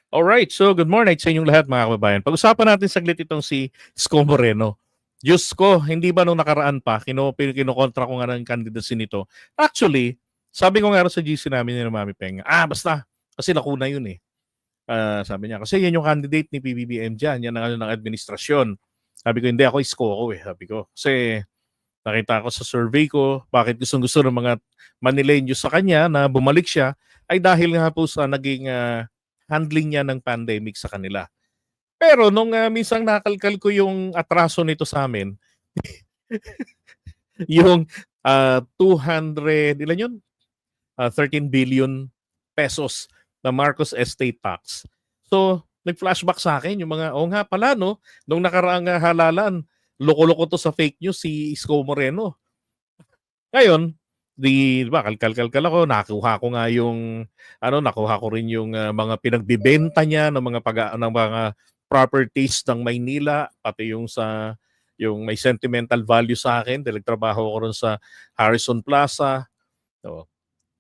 Alright, so good morning sa inyong lahat mga kababayan. Pag-usapan natin saglit itong si Isko Moreno. Diyos ko, hindi ba nung nakaraan pa, kinokontra ko nga ng candidacy nito. Actually, sabi ko nga rin sa GC namin ni Mami Peng, basta, kasi nakuna yun eh. Sabi niya, kasi yan yung candidate ni PBBM dyan, yan ang ng administrasyon. Sabi ko, hindi, ako Isko ako eh. Sabi ko, kasi nakita ko sa survey ko, bakit gustong-gusto ng mga Manileños sa kanya na bumalik siya, ay dahil nga po sa naging handling niya ng pandemic sa kanila. Pero nung minsang nakalkal ko yung atraso nito sa amin, yung 200, ilan yun? 13 billion pesos na Marcos Estate Tax. So, nag-flashback sa akin yung mga, nga pala no, nung nakaraang halalan, loko-loko to sa fake news si Isko Moreno. Ngayon, di ba kalkal ako, nakuha ko nga yung nakuha ko rin yung mga pinagbebenta niya ng mga properties ng Maynila, pati yung may sentimental value sa akin dahil nagtrabaho ko rin sa Harrison Plaza. So,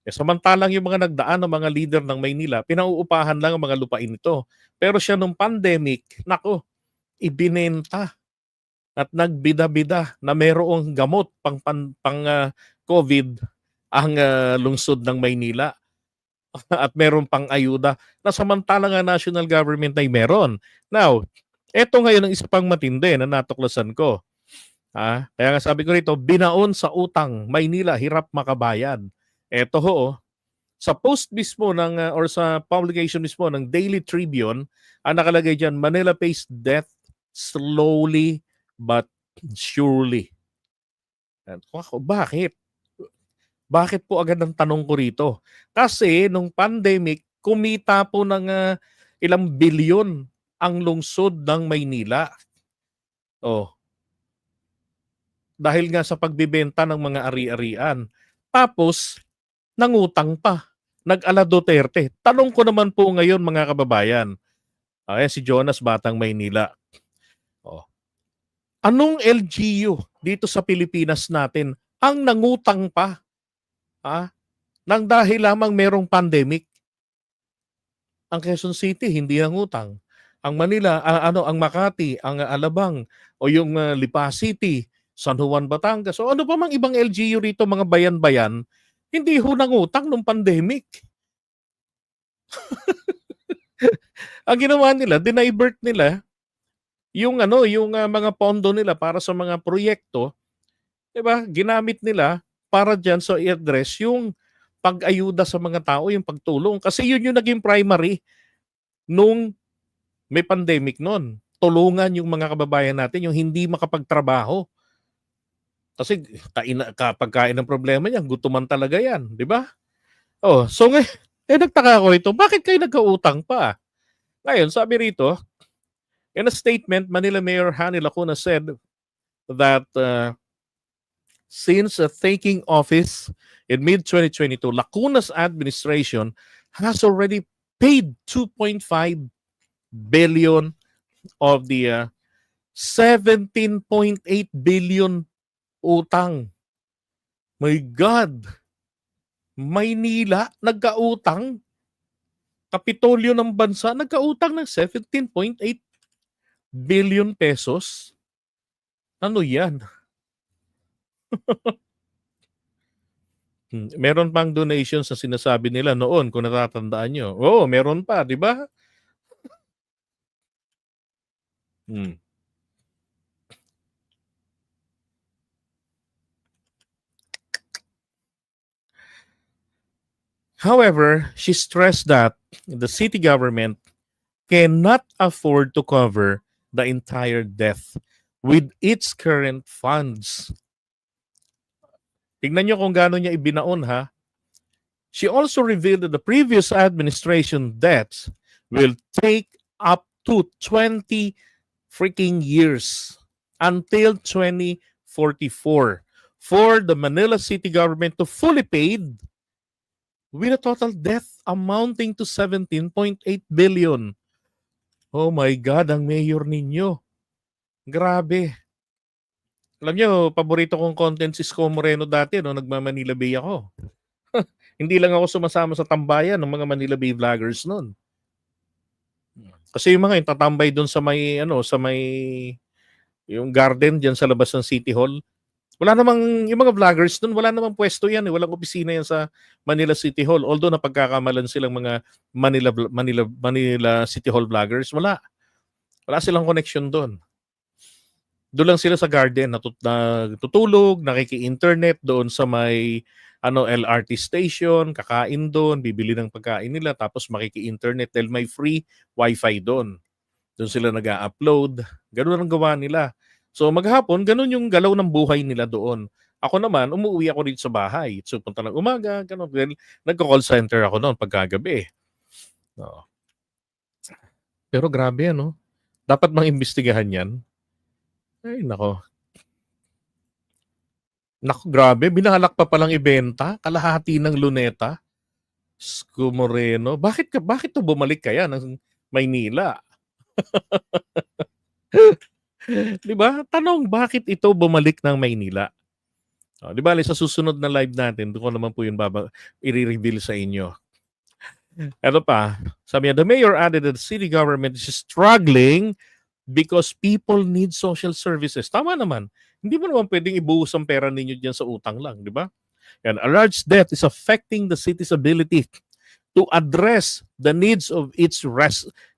samantalang yung mga nagdaan ng mga leader ng Maynila, pinauupahan lang ang mga lupain nito. Pero siya nung pandemic, nako, ibinenta at nagbida-bida na mayroong gamot pang COVID ang lungsod ng Maynila at meron pang ayuda na samantalang ang national government ay meron. Now, eto ngayon ang isa pang matindi na natuklasan ko. Kaya nga sabi ko rito, binaon sa utang, Maynila, hirap makabayad. Eto ho, sa post mismo ng, or sa publication mismo ng Daily Tribune, ang nakalagay dyan, Manila pays death slowly but surely. Bakit? Bakit po agad ang tanong ko rito? Kasi nung pandemic, kumita po ng ilang bilyon ang lungsod ng Maynila. Dahil nga sa pagbibenta ng mga ari-arian. Tapos, nangutang pa. Nag-ala Duterte. Tanong ko naman po ngayon mga kababayan. Si Jonas Batang Maynila. Anong LGU dito sa Pilipinas natin ang nangutang pa? Nang dahil lamang merong pandemic. Ang Quezon City hindi nangutang. Ang Manila, ang Makati, ang Alabang o yung Lipa City, San Juan, Batangas. So ano pa mang ibang LGU rito mga bayan-bayan, hindi ho nangutang nung pandemic. Ang ginawa nila, dinivert nila yung mga pondo nila para sa mga proyekto, 'di ba? Ginamit nila para diyan sa i-address yung pag-ayuda sa mga tao, yung pagtulong kasi yun yung naging primary nung may pandemic noon. Tulungan yung mga kababayan natin yung hindi makapagtrabaho. Kasi kapag kain ng problema niyan, gutuman talaga yan, di ba? So nagtaka ako ito, bakit kayo nagkautang pa? Ngayon, sabi rito, in a statement, Manila Mayor Hani Lacuna said that since taking office in mid-2022, Lacuna's administration has already paid 2.5 billion of the 17.8 billion utang. My God! Maynila, nagkautang. Kapitolyo ng bansa, nagkautang ng 17.8 billion pesos. Ano yan? Meron pang donations sa sinasabi nila noon kung natatandaan nyo. Meron pa, di ba? However, she stressed that the city government cannot afford to cover the entire debt with its current funds. Tingnan nyo kung gaano niya ibinaon ha. She also revealed that the previous administration debts will take up to 20 freaking years until 2044 for the Manila city government to fully paid with a total debt amounting to 17.8 billion. Oh my God, ang mayor ninyo. Grabe. Alam nyo, paborito kong content si Isko Moreno dati, nagma-Manila Bay ako. Hindi lang ako sumasama sa tambayan ng mga Manila Bay vloggers noon. Kasi yung mga yung tatambay doon sa may ano, sa may yung garden diyan sa labas ng City Hall. Wala namang yung mga vloggers doon, wala namang pwesto yan, eh, walang opisina yan sa Manila City Hall. Although napagkakamalan silang mga Manila City Hall vloggers, wala. Wala silang connection doon. Doon lang sila sa garden natutulog, nakiki-internet doon sa may ano LRT station, kakain doon, bibili ng pagkain nila tapos makiki-internet dahil may free wifi doon. Doon sila nag-a-upload. Ganoon ang gawa nila. So maghapon, ganun yung galaw ng buhay nila doon. Ako naman, umuwi ako dito sa bahay. So punta ng umaga, ganun. Dahil nagko-call center ako noon pagkagabi. Oo. Pero grabe ano. Dapat mang imbestigahan yan. Ay, nako. Naku, grabe. Binalak pa palang ibenta. Kalahati ng luneta. Isko Moreno. Bakit to bumalik kaya ng Maynila? Di ba? Tanong, bakit ito bumalik ng Maynila? Di ba, sa susunod na live natin, doon ko naman po yun i-reveal sa inyo. Ano pa? Sabi niya, the mayor added that the city government is struggling because people need social services. Tama naman. Hindi mo naman pwedeng ibuhos ang pera ninyo dyan sa utang lang, di ba? And a large debt is affecting the city's ability to address the needs of its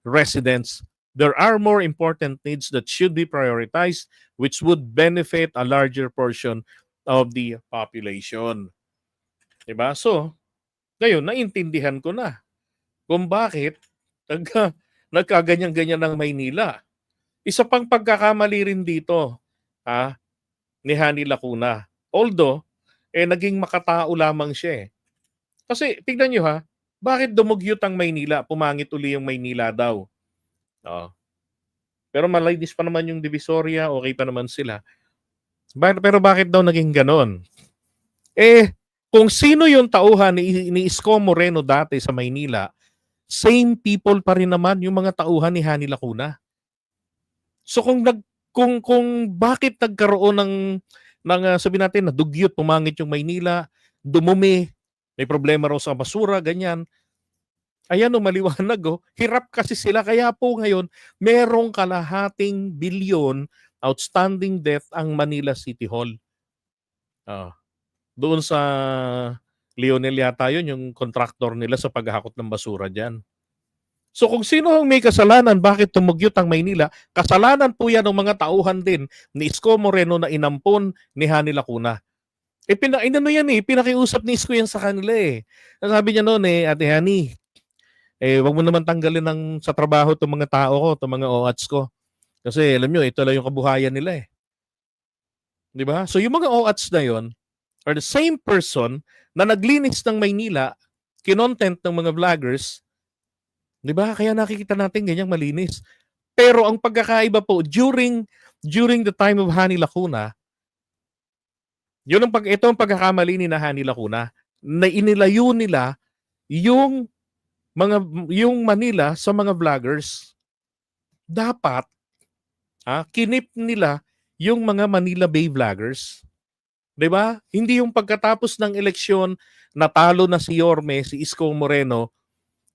residents. There are more important needs that should be prioritized, which would benefit a larger portion of the population. Diba? So, ngayon, naintindihan ko na kung bakit nagkaganyan-ganyan ng Maynila. Isa pang pagkakamali rin dito ni Hani Lacuna. Although, naging makatao lamang siya eh. Kasi, tignan nyo bakit dumugyot ang Maynila? Pumangit uli yung Maynila daw. Pero malinis pa naman yung Divisoria, okay pa naman sila. Pero bakit daw naging ganon? Kung sino yung tauhan ni Isko Moreno dati sa Maynila, same people pa rin naman yung mga tauhan ni Hani Lacuna. So kung bakit nagkaroon ng sabi natin, nadugyot, pumangit yung Maynila, dumumi, may problema raw sa basura, ganyan. Ayan maliwanag hirap kasi sila. Kaya po ngayon, merong kalahating bilyon outstanding debt ang Manila City Hall. Doon sa Lionel yata yun, yung contractor nila sa paghahakot ng basura dyan. So kung sino ang may kasalanan, bakit tumugyot ang Maynila, kasalanan po yan ng mga tauhan din ni Isko Moreno na inampon ni Hani Lacuna. Pinakiusap ni Isko yan sa kanila eh. Sabi niya noon Ate Hani, wag mo naman tanggalin sa trabaho itong mga tao ko, itong mga OATs ko. Kasi alam nyo, ito lang yung kabuhayan nila eh. Di ba? So yung mga OATs na yon are the same person na naglinis ng Maynila, kinontent ng mga vloggers, di ba? Kaya nakikita natin ganyang malinis. Pero ang pagkakaiba po, during the time of Hani Lacuna, ito ang pagkakamali ni Hani Lacuna, na inilayo nila yung Manila sa mga vloggers. Dapat kinip nila yung mga Manila Bay vloggers. 'Di ba? Hindi yung pagkatapos ng eleksyon, natalo na si Yorme, si Isko Moreno,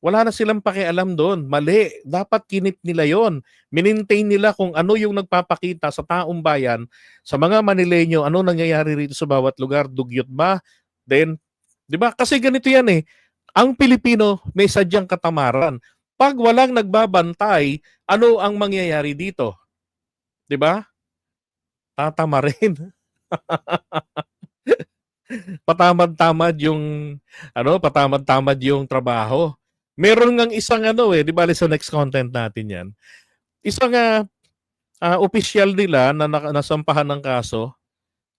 wala na silang pakialam doon. Mali. Dapat kinip nila yon. Minintain nila kung ano yung nagpapakita sa taong bayan, sa mga Manileño, ano nangyayari rito sa bawat lugar, dugyot ba? Then, 'di ba? Kasi ganito yan eh. Ang Pilipino may sadyang katamaran. Pag walang nagbabantay, ano ang mangyayari dito? 'Di ba? Tatama rin. Patamad-tamad yung trabaho. Meron ngang isang 'di ba sa next content natin 'yan. Isang opisyal nila na nasampahan ng kaso.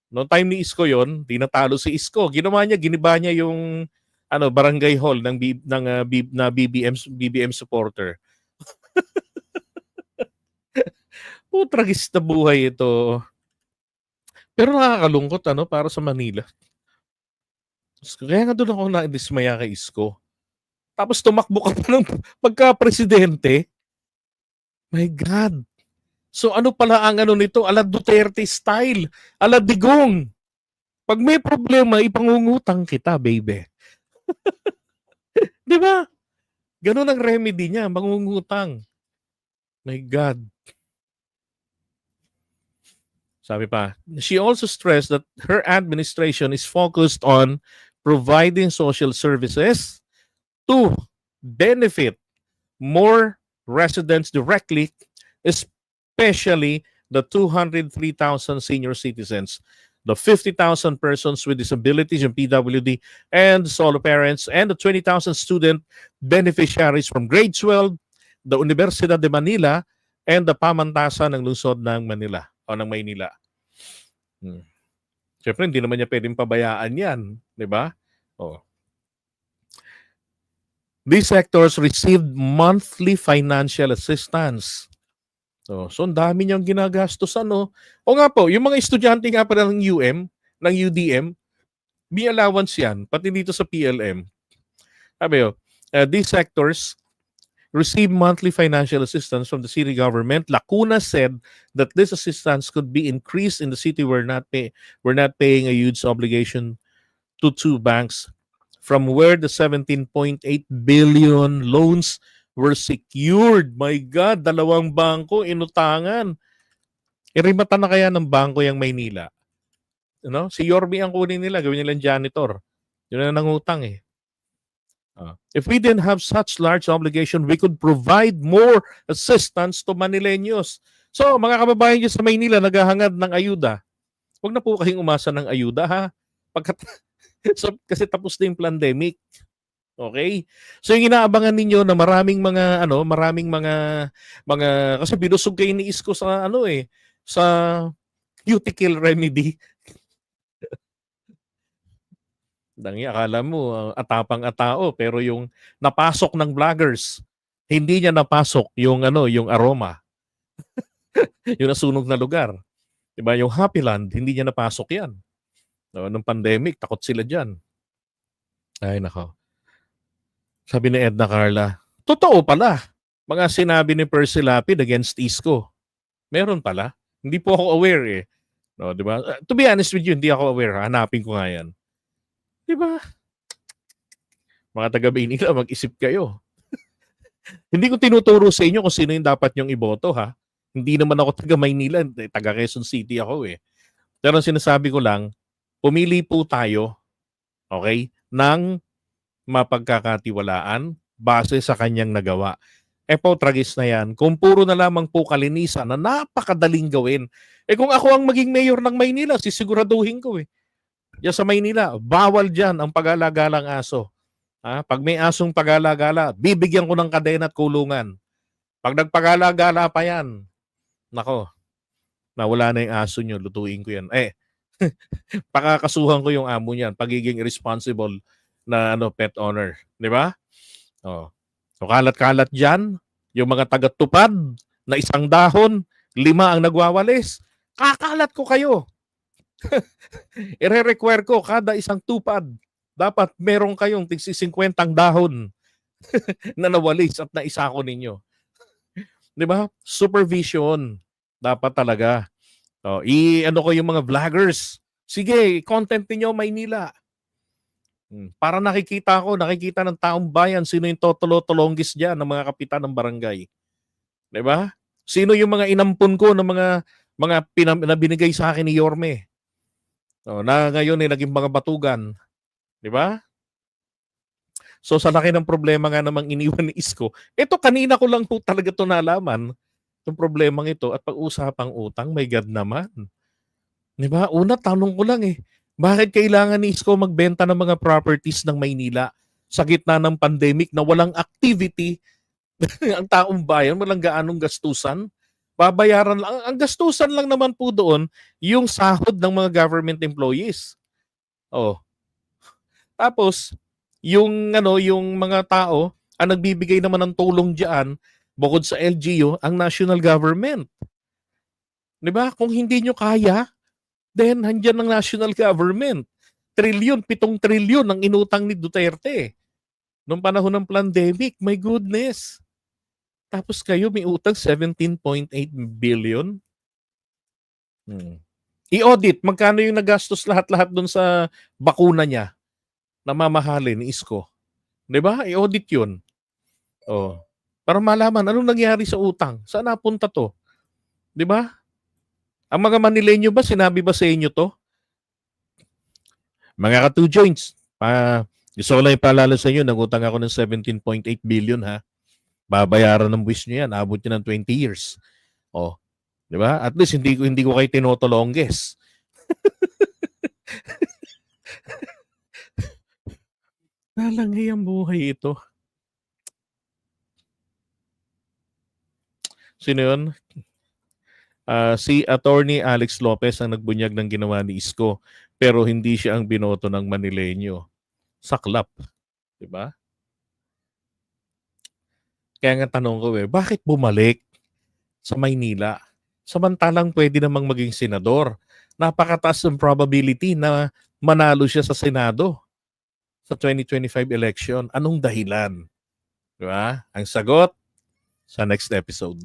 Noong time ni Isko 'yon, di natalo si Isko. Ginawa niya, giniba niya yung barangay hall ng BBM supporter. Tragis na buhay ito. Pero nakakalungkot para sa Manila. Kaya nga doon ako na-dismaya kay Isko. Tapos tumakbo ka pa ng pagka-presidente. My God. So ano pala ang nito? Ala Duterte style. Ala Digong. Pag may problema, ipangungutang kita, baby. Di ba? Ganun ang remedy niya, mangungutang. My God. Sabi pa, she also stressed that her administration is focused on providing social services to benefit more residents directly, especially the 203,000 senior citizens, the 50,000 persons with disabilities in PWD and solo parents, and the 20,000 student beneficiaries from grade 12, the Universidad de Manila, and the pamantasan ng lungsod ng Manila o ng Maynila. Siyempre, hindi naman niya pwedeng pabayaan yan. Di ba? Oh. These sectors received monthly financial assistance. So ang dami niyang ginagastos, ano? O nga po, yung mga estudyante nga pala ng ng UDM, may allowance yan, pati dito sa PLM. Sabi these sectors receive monthly financial assistance from the city government. Lacuna said that this assistance could be increased in the city we're not paying a huge obligation to two banks from where the 17.8 billion loans were secured. My God, dalawang bangko inutangan. Irimata na kaya ng bangko yung Maynila? Si Yorme ang kunin nila, gawin nilang janitor. Yun na nangutang eh. If we didn't have such large obligation, we could provide more assistance to Manileños. So, mga kababayan dyan sa Maynila, naghahangad ng ayuda. Huwag na po kayong umasa ng ayuda, ha? Kasi tapos na yung pandemic. Okay? So, yung inaabangan ninyo na maraming mga kasi binusog kayo ni Isko sa sa cuticle remedy. Dangi, akala mo atapang-atao, pero yung napasok ng vloggers, hindi niya napasok yung yung aroma. Yung nasunog na lugar. Diba? Yung Happyland, hindi niya napasok yan. Nung pandemic, takot sila dyan. Ay, nako. Sabi ni Edna Carla, totoo pala. Mga sinabi ni Percy Lapid against Isko. Meron pala. Hindi po ako aware eh. No, diba? To be honest with you, hindi ako aware. Hanapin ko nga yan. Diba? Mga taga-Maynila, mag-isip kayo. Hindi ko tinuturo sa inyo kung sino yung dapat nyong iboto, ha? Hindi naman ako taga-Maynila, taga-Quezon City ako eh. Pero sinasabi ko lang, pumili po tayo, okay, ng mapagkakatiwalaan base sa kanyang nagawa. Po, tragis na yan. Kung puro na lamang po kalinisan na napakadaling gawin. Kung ako ang maging mayor ng Maynila, sisiguraduhin ko eh. Diyan sa Maynila, bawal dyan ang pag-alagalang aso. Pag may asong pag-alagala, bibigyan ko ng kadena at kulungan. Pag nagpag-alagala pa yan, nako, nawala na yung aso nyo, lutuin ko yan. Pakakasuhan ko yung amo niyan, pagiging irresponsible na pet owner. Di ba? Oh. So kalat-kalat dyan, yung mga tagatupad na isang dahon, 5 ang nagwawalis. Kakalat ko kayo. Ire-require ko kada isang tupad. Dapat meron kayong 50 dahon na nawalis at naisako ninyo. Di ba? Supervision. Dapat talaga. Ko yung mga vloggers. Sige, content niyo Maynila. Para nakikita ng taong bayan sino yung totolo-tolonggis diyan ng mga kapitan ng barangay. 'Di ba? Sino yung mga inampun ko ng mga binigay sa akin ni Yorme. Na ngayon ay naging mga batugan. 'Di ba? So sa laki ng problema nga namang iniwan ni Isko, ito kanina ko lang po talaga ito nalaman, itong problemang ito at pag-usapang utang, my God naman. 'Di ba? Una, tanong ko lang bakit kailangan ni Isko magbenta ng mga properties ng Maynila sa gitna ng pandemic na walang activity ang taong bayan, walang gaanong gastusan? Babayaran lang. Ang gastusan lang naman po doon, yung sahod ng mga government employees. Tapos, yung mga tao, ang nagbibigay naman ng tulong diyan, bukod sa LGU, ang national government. 'Di ba? Kung hindi nyo kaya, then handyan ng national government. 7 trilyon ang inutang ni Duterte noong panahon ng pandemic. My goodness. Tapos kayo may utang 17.8 billion. I-audit, magkano yung nagastos lahat-lahat doon sa bakuna niya na mamahalin ni Isko. 'Di ba? I-audit yun. para malaman anong nangyari sa utang. Saan napunta 'to? 'Di ba? Ang mga Manileño ba, sinabi ba sa inyo 'to? Mga ka-two joints, gusto ko lang ipaalala sa inyo, nangutang ako ng 17.8 billion ha. Babayaran ng buwis nyo yan, abot nyo ng 20 years. Oh, 'di ba? At least hindi ko kayo tinotolongges. Nalanghey ang buhay ito. Sino yun? Si Attorney Alex Lopez ang nagbunyag ng ginawa ni Isko, pero hindi siya ang binoto ng Manileño. Saklap, 'di ba? Kaya nga tanong ko bakit bumalik sa Maynila? Samantalang pwede namang maging senador. Napakataas ng probability na manalo siya sa Senado sa 2025 election. Anong dahilan? 'Di ba? Ang sagot sa next episode.